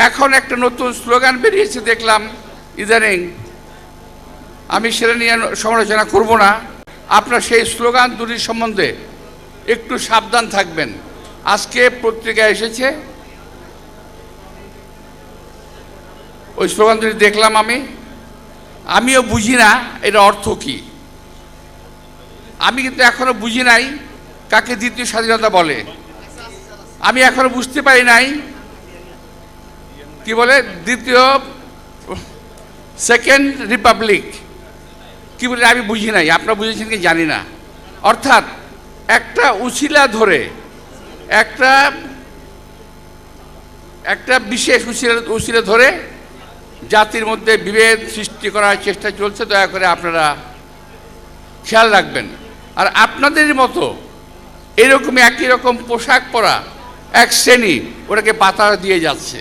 এখন একটা নতুন স্লোগান বেরিয়েছে দেখলাম ইদানিং, আমি সেটা নিয়ে সমালোচনা করব না। আপনার সেই স্লোগান দুটি সম্বন্ধে একটু সাবধান থাকবেন। আজকে পত্রিকায় এসেছে, ওই স্লোগান দুটি দেখলাম, আমিও বুঝি না এটা অর্থ কি। আমি কিন্তু এখনো বুঝি নাই কাকে দ্বিতীয় স্বাধীনতা বলে। আমি এখনো বুঝতে পারি নাই কি বলে দ্বিতীয় সেকেন্ড রিপাবলিক কি বলে, আমি বুঝি নাই। আপনারা বুঝেছেন কি জানি না। অর্থাৎ একটা উছিলা ধরে একটা বিশেষ উছিলা ধরে জাতির মধ্যে বিভেদ সৃষ্টি করার চেষ্টা চলছে। দয়া করে আপনারা খেয়াল রাখবেন। আর আপনাদের মতো এরকম একই রকম পোশাক পরা এক শ্রেণী ওটাকে বাতা দিয়ে যাচ্ছে।